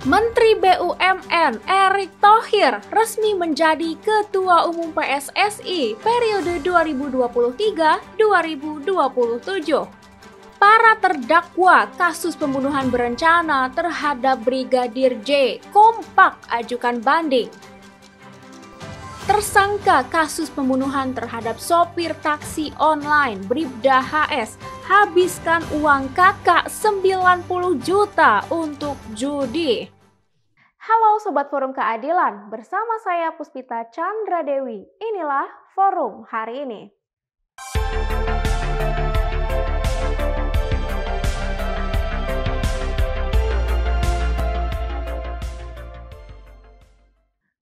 Menteri BUMN Erick Thohir resmi menjadi Ketua Umum PSSI periode 2023-2027. Para terdakwa kasus pembunuhan berencana terhadap Brigadir J kompak ajukan banding. Tersangka kasus pembunuhan terhadap sopir taksi online Bribda HS habiskan uang kakak 90 juta untuk judi. Halo Sobat Forum Keadilan, bersama saya Puspita Chandra Dewi. Inilah Forum hari ini.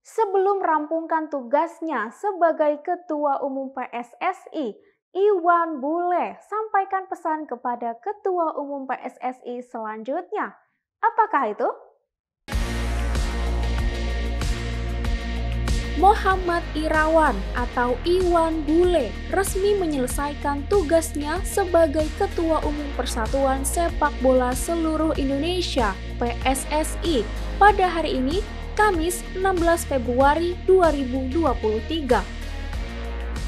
Sebelum merampungkan tugasnya sebagai Ketua Umum PSSI, Iwan Bule sampaikan pesan kepada Ketua Umum PSSI selanjutnya. Apakah itu? Muhammad Irawan atau Iwan Bule resmi menyelesaikan tugasnya sebagai Ketua Umum Persatuan Sepak Bola Seluruh Indonesia (PSSI) pada hari ini, Kamis 16 Februari 2023.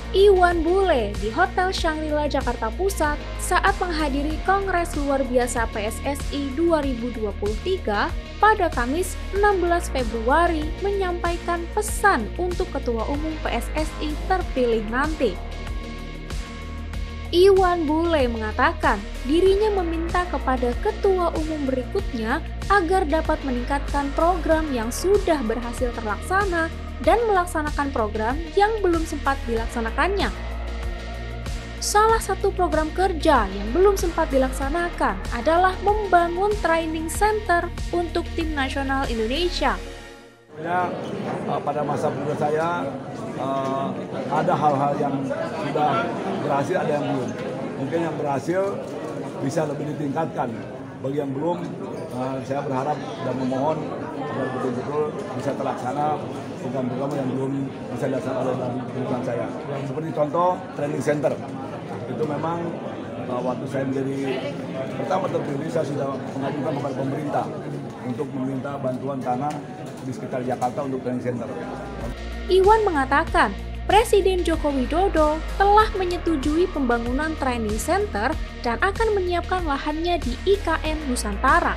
Iwan Bule di Hotel Shangri-La Jakarta Pusat saat menghadiri Kongres Luar Biasa PSSI 2023 pada Kamis 16 Februari menyampaikan pesan untuk Ketua Umum PSSI terpilih nanti. Iwan Bule mengatakan dirinya meminta kepada Ketua Umum berikutnya agar dapat meningkatkan program yang sudah berhasil terlaksana dan melaksanakan program yang belum sempat dilaksanakannya. Salah satu program kerja yang belum sempat dilaksanakan adalah membangun training center untuk tim nasional Indonesia. Pada masa muda saya ada hal-hal yang sudah berhasil, ada yang belum. Mungkin yang berhasil bisa lebih ditingkatkan. Bagi yang belum, saya berharap dan memohon agar betul-betul bisa terlaksana program-program yang belum bisa dilaksanakan oleh lingkungan saya. Seperti contoh training center. Itu memang waktu saya menjadi pertama terpilih, saya sudah mengajukan kepada pemerintah untuk meminta bantuan tanah di sekitar Jakarta untuk training center. Iwan mengatakan, Presiden Joko Widodo telah menyetujui pembangunan training center dan akan menyiapkan lahannya di IKN Nusantara.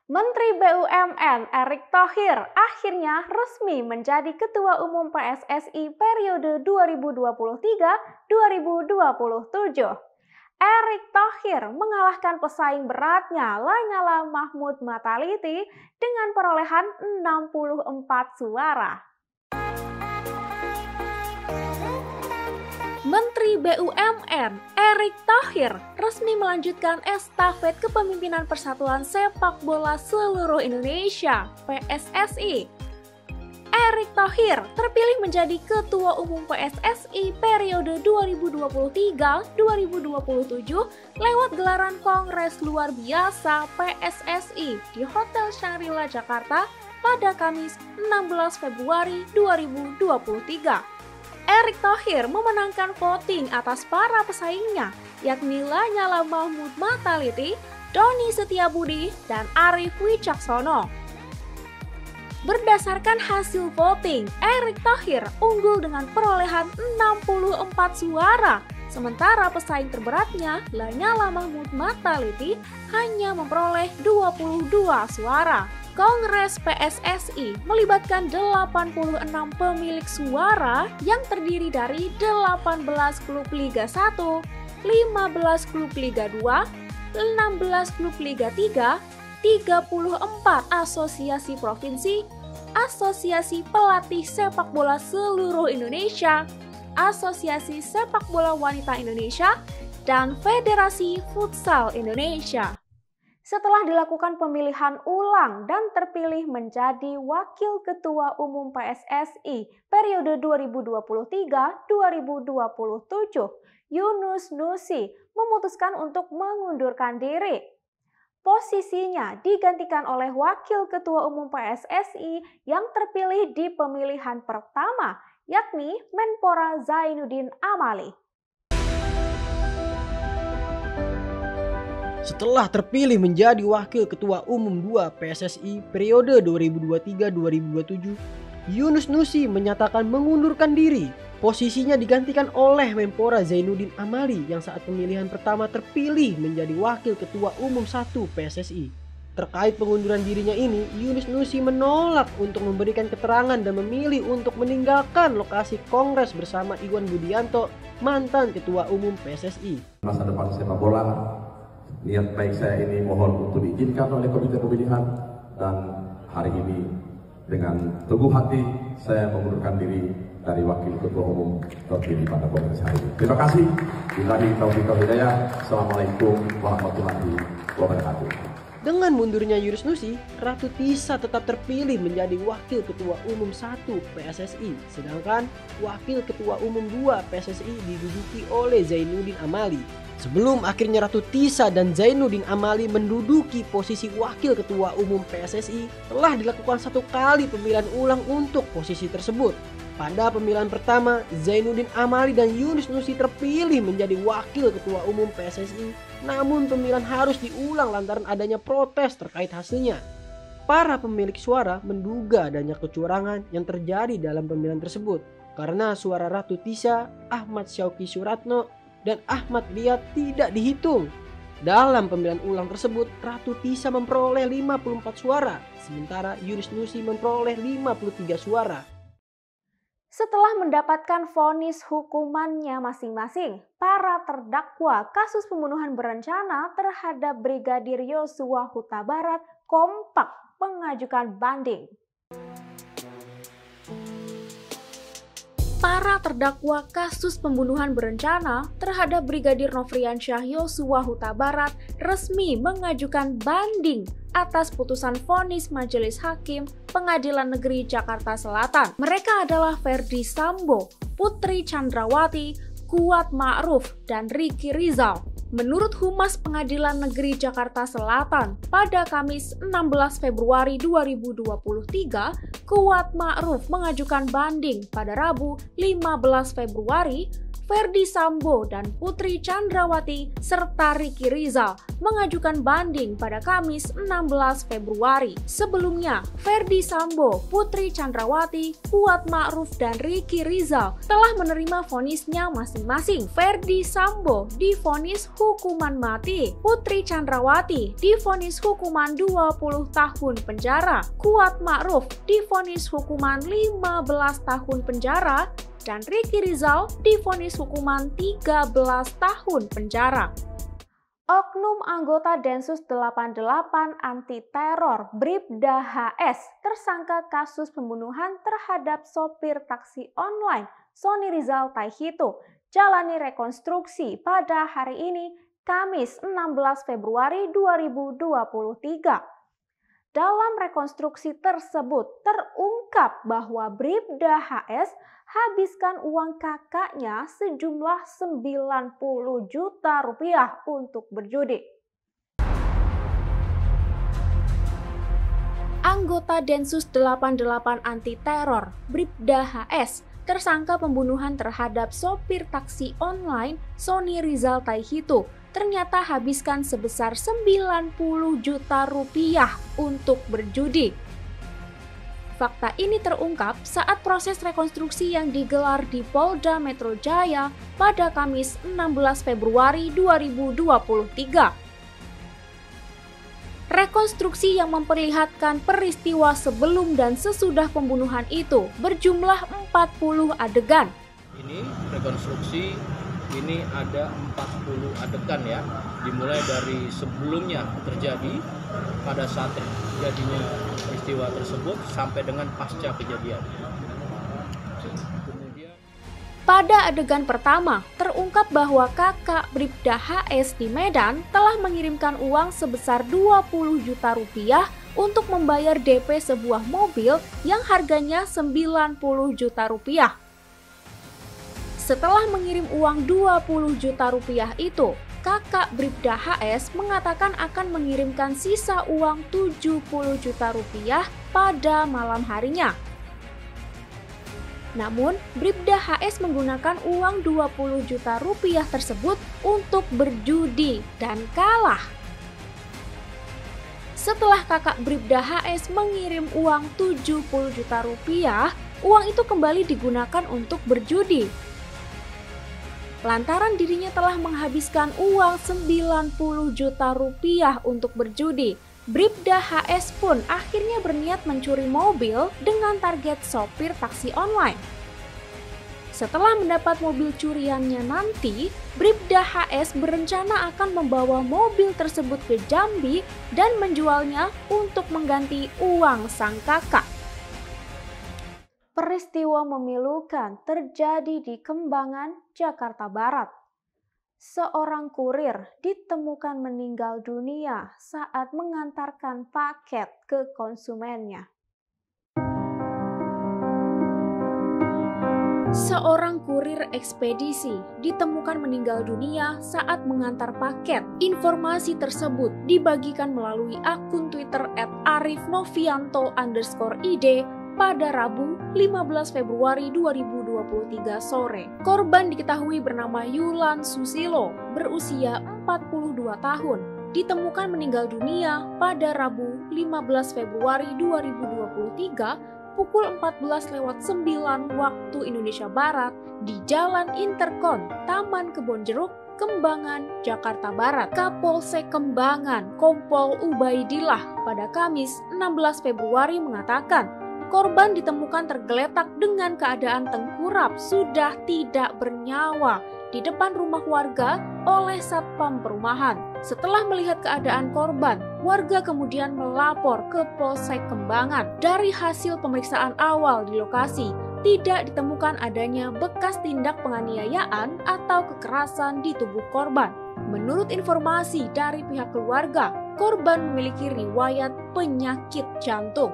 Menteri BUMN Erick Thohir akhirnya resmi menjadi Ketua Umum PSSI periode 2023-2027. Erick Thohir mengalahkan pesaing beratnya Lanyala Mahmud Mataliti dengan perolehan 64 suara. Menteri BUMN Erick Thohir resmi melanjutkan estafet kepemimpinan Persatuan Sepak Bola Seluruh Indonesia (PSSI). Erick Thohir terpilih menjadi Ketua Umum PSSI periode 2023-2027 lewat gelaran Kongres Luar Biasa PSSI di Hotel Shangri-La Jakarta pada Kamis 16 Februari 2023. Erick Thohir memenangkan voting atas para pesaingnya, yakni Lanyala Mahmud Mataliti, Doni Setiabudi, dan Arief Wicaksono. Berdasarkan hasil voting, Erick Thohir unggul dengan perolehan 64 suara, sementara pesaing terberatnya, Lanyala Mahmud Mataliti, hanya memperoleh 22 suara. Kongres PSSI melibatkan 86 pemilik suara yang terdiri dari 18 klub Liga 1, 15 klub Liga 2, 16 klub Liga 3, 34 asosiasi provinsi, asosiasi pelatih sepak bola seluruh Indonesia, asosiasi sepak bola wanita Indonesia, dan Federasi Futsal Indonesia. Setelah dilakukan pemilihan ulang dan terpilih menjadi Wakil Ketua Umum PSSI periode 2023-2027, Yunus Nusi memutuskan untuk mengundurkan diri. Posisinya digantikan oleh Wakil Ketua Umum PSSI yang terpilih di pemilihan pertama, yakni Menpora Zainuddin Amali. Setelah terpilih menjadi Wakil Ketua Umum 2 PSSI periode 2023-2027, Yunus Nusi menyatakan mengundurkan diri. Posisinya digantikan oleh Menpora Zainuddin Amali yang saat pemilihan pertama terpilih menjadi Wakil Ketua Umum 1 PSSI. Terkait pengunduran dirinya ini, Yunus Nusi menolak untuk memberikan keterangan dan memilih untuk meninggalkan lokasi kongres bersama Iwan Budianto, mantan Ketua Umum PSSI. Masa depan sepak bola, niat baik saya ini mohon untuk diizinkan oleh Komite Pemilihan, dan hari ini dengan teguh hati saya mengundurkan diri dari Wakil Ketua Umum terpilih pada kongres hari ini. Terima kasih. Billahi taufiq wal hidayah. Assalamualaikum warahmatullahi wabarakatuh. Dengan mundurnya Yunus Nusi, Ratu Tisa tetap terpilih menjadi Wakil Ketua Umum 1 PSSI, sedangkan Wakil Ketua Umum 2 PSSI diduduki oleh Zainuddin Amali. Sebelum akhirnya Ratu Tisa dan Zainuddin Amali menduduki posisi Wakil Ketua Umum PSSI, telah dilakukan 1 kali pemilihan ulang untuk posisi tersebut. Pada pemilihan pertama, Zainuddin Amali dan Yunus Nusi terpilih menjadi Wakil Ketua Umum PSSI, namun pemilihan harus diulang lantaran adanya protes terkait hasilnya. Para pemilik suara menduga adanya kecurangan yang terjadi dalam pemilihan tersebut karena suara Ratu Tisa, Ahmad Syauqi Suratno, dan Ahmad Riyad tidak dihitung. Dalam pemilihan ulang tersebut, Ratu Tisa memperoleh 54 suara, sementara Yunus Nusi memperoleh 53 suara. Setelah mendapatkan vonis hukumannya masing-masing, para terdakwa kasus pembunuhan berencana terhadap Brigadir Yosua Huta Barat kompak mengajukan banding. Para terdakwa kasus pembunuhan berencana terhadap Brigadir Nofriansyah Yosua Huta Barat resmi mengajukan banding atas putusan vonis Majelis Hakim Pengadilan Negeri Jakarta Selatan. Mereka adalah Ferdi Sambo, Putri Chandrawati, Kuat Ma'ruf, dan Ricky Rizal. Menurut Humas Pengadilan Negeri Jakarta Selatan, pada Kamis 16 Februari 2023, Kuat Ma'ruf mengajukan banding pada Rabu 15 Februari. Ferdi Sambo dan Putri Chandrawati serta Ricky Rizal mengajukan banding pada Kamis 16 Februari. Sebelumnya, Ferdi Sambo, Putri Chandrawati, Kuat Ma'ruf, dan Ricky Rizal telah menerima vonisnya masing-masing. Ferdi Sambo divonis hukuman mati, Putri Chandrawati divonis hukuman 20 tahun penjara, Kuat Ma'ruf divonis hukuman 15 tahun penjara, dan Ricky Rizal divonis hukuman 13 tahun penjara. Oknum anggota Densus 88 anti teror Bribda HS tersangka kasus pembunuhan terhadap sopir taksi online Sony Rizal Taihito jalani rekonstruksi pada hari ini Kamis 16 Februari 2023. Dalam rekonstruksi tersebut terungkap bahwa Bribda HS habiskan uang kakaknya sejumlah 90 juta rupiah untuk berjudi. Anggota Densus 88 anti teror Bribda HS tersangka pembunuhan terhadap sopir taksi online Sony Rizal Taihito ternyata habiskan sebesar 90 juta rupiah untuk berjudi. Fakta ini terungkap saat proses rekonstruksi yang digelar di Polda Metro Jaya pada Kamis 16 Februari 2023. Rekonstruksi yang memperlihatkan peristiwa sebelum dan sesudah pembunuhan itu berjumlah 40 adegan. Ini rekonstruksi ini ada 40 adegan ya, dimulai dari sebelumnya terjadi pada saat terjadinya peristiwa tersebut sampai dengan pasca kejadian. Pada adegan pertama, terungkap bahwa kakak Bribda HS di Medan telah mengirimkan uang sebesar 20 juta rupiah untuk membayar DP sebuah mobil yang harganya 90 juta rupiah. Setelah mengirim uang 20 juta rupiah itu, kakak Bribda HS mengatakan akan mengirimkan sisa uang 70 juta rupiah pada malam harinya. Namun, Bribda HS menggunakan uang 20 juta rupiah tersebut untuk berjudi dan kalah. Setelah kakak Bribda HS mengirim uang 70 juta rupiah, uang itu kembali digunakan untuk berjudi. Lantaran dirinya telah menghabiskan uang 90 juta rupiah untuk berjudi, Bribda HS pun akhirnya berniat mencuri mobil dengan target sopir taksi online. Setelah mendapat mobil curiannya nanti, Bribda HS berencana akan membawa mobil tersebut ke Jambi dan menjualnya untuk mengganti uang sang kakak. Peristiwa memilukan terjadi di Kembangan, Jakarta Barat. Seorang kurir ditemukan meninggal dunia saat mengantarkan paket ke konsumennya. Seorang kurir ekspedisi ditemukan meninggal dunia saat mengantar paket. Informasi tersebut dibagikan melalui akun Twitter @arifnovianto_id pada Rabu 15 Februari 2023 sore. Korban diketahui bernama Yulan Susilo, berusia 42 tahun. Ditemukan meninggal dunia pada Rabu 15 Februari 2023 pukul 14.09 waktu Indonesia Barat di Jalan Interkon, Taman Kebon Jeruk, Kembangan, Jakarta Barat. Kapolsek Kembangan, Kompol Ubaidillah pada Kamis 16 Februari mengatakan, korban ditemukan tergeletak dengan keadaan tengkurap sudah tidak bernyawa di depan rumah warga oleh Satpam Perumahan. Setelah melihat keadaan korban, warga kemudian melapor ke Polsek Kembangan. Dari hasil pemeriksaan awal di lokasi, tidak ditemukan adanya bekas tindak penganiayaan atau kekerasan di tubuh korban. Menurut informasi dari pihak keluarga, korban memiliki riwayat penyakit jantung.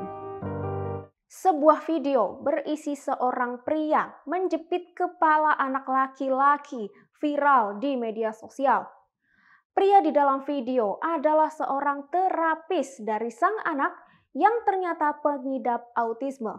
Sebuah video berisi seorang pria menjepit kepala anak laki-laki viral di media sosial. Pria di dalam video adalah seorang terapis dari sang anak yang ternyata pengidap autisme.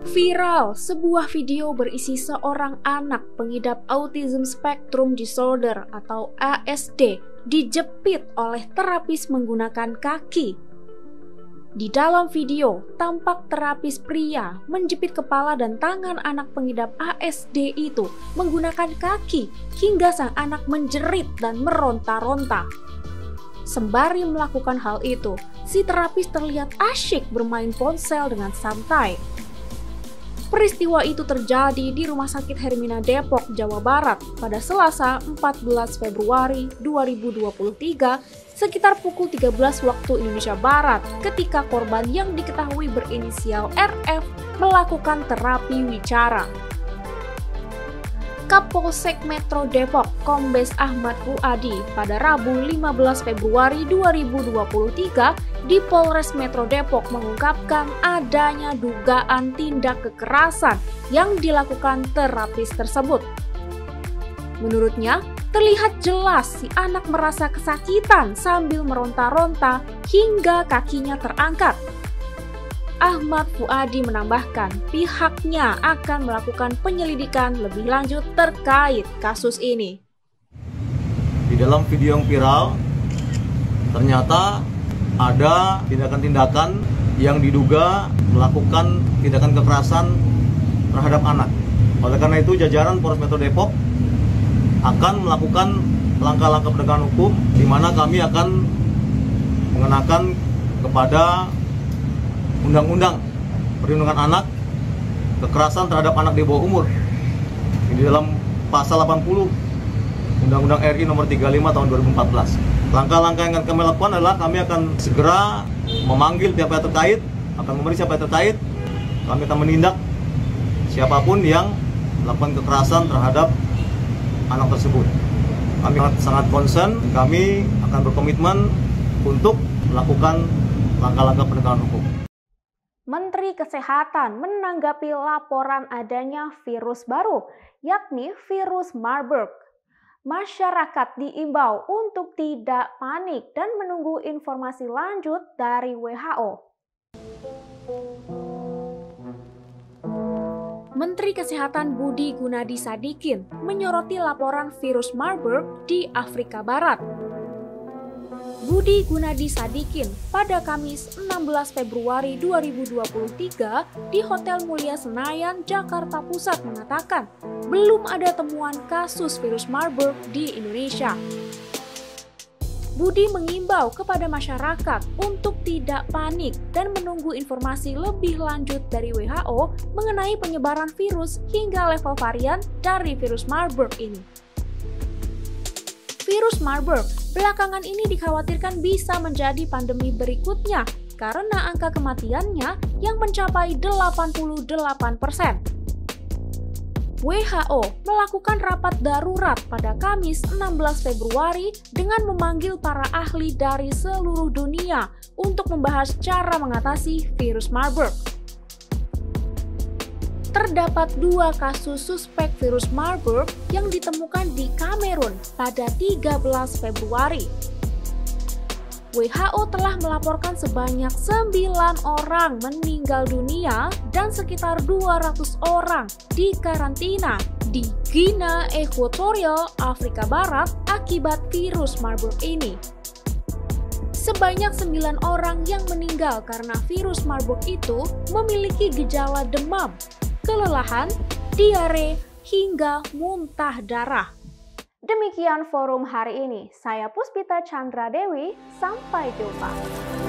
Viral sebuah video berisi seorang anak pengidap Autism Spectrum Disorder atau ASD dijepit oleh terapis menggunakan kaki. Di dalam video, tampak terapis pria menjepit kepala dan tangan anak pengidap ASD itu menggunakan kaki hingga sang anak menjerit dan meronta-ronta. Sembari melakukan hal itu, si terapis terlihat asyik bermain ponsel dengan santai. Peristiwa itu terjadi di Rumah Sakit Hermina Depok, Jawa Barat pada Selasa 14 Februari 2023 sekitar pukul 13 waktu Indonesia Barat ketika korban yang diketahui berinisial RF melakukan terapi wicara. Kapolsek Metro Depok Kombes Ahmad Fuadi pada Rabu 15 Februari 2023 di Polres Metro Depok mengungkapkan adanya dugaan tindak kekerasan yang dilakukan terapis tersebut. Menurutnya, terlihat jelas si anak merasa kesakitan sambil meronta-ronta hingga kakinya terangkat. Ahmad Fuadi menambahkan pihaknya akan melakukan penyelidikan lebih lanjut terkait kasus ini. Di dalam video yang viral, ternyata ada tindakan-tindakan yang diduga melakukan tindakan kekerasan terhadap anak. Oleh karena itu, jajaran Polres Metro Depok akan melakukan langkah-langkah penegakan hukum, di mana kami akan mengenakan kepada Undang-Undang Perlindungan Anak, kekerasan terhadap anak di bawah umur. Di dalam pasal 80 Undang-Undang RI nomor 35 tahun 2014. Langkah-langkah yang akan kami lakukan adalah kami akan segera memanggil pihak-pihak terkait, akan memeriksa pihak terkait. Kami akan menindak siapapun yang melakukan kekerasan terhadap anak tersebut. Kami sangat concern, kami akan berkomitmen untuk melakukan langkah-langkah penegakan hukum. Menteri Kesehatan menanggapi laporan adanya virus baru, yakni virus Marburg. Masyarakat diimbau untuk tidak panik dan menunggu informasi lanjut dari WHO. Menteri Kesehatan Budi Gunadi Sadikin menyoroti laporan virus Marburg di Afrika Barat. Budi Gunadi Sadikin pada Kamis 16 Februari 2023 di Hotel Mulia Senayan, Jakarta Pusat mengatakan belum ada temuan kasus virus Marburg di Indonesia. Budi mengimbau kepada masyarakat untuk tidak panik dan menunggu informasi lebih lanjut dari WHO mengenai penyebaran virus hingga level varian dari virus Marburg ini. Virus Marburg belakangan ini dikhawatirkan bisa menjadi pandemi berikutnya karena angka kematiannya yang mencapai 88%. WHO melakukan rapat darurat pada Kamis 16 Februari dengan memanggil para ahli dari seluruh dunia untuk membahas cara mengatasi virus Marburg. Terdapat 2 kasus suspek virus Marburg yang ditemukan di Kamerun pada 13 Februari. WHO telah melaporkan sebanyak 9 orang meninggal dunia dan sekitar 200 orang di karantina di Guinea Ekuatorial, Afrika Barat akibat virus Marburg ini. Sebanyak 9 orang yang meninggal karena virus Marburg itu memiliki gejala demam, kelelahan, diare, hingga muntah darah. Demikian forum hari ini. Saya Puspita Chandra Dewi, sampai jumpa.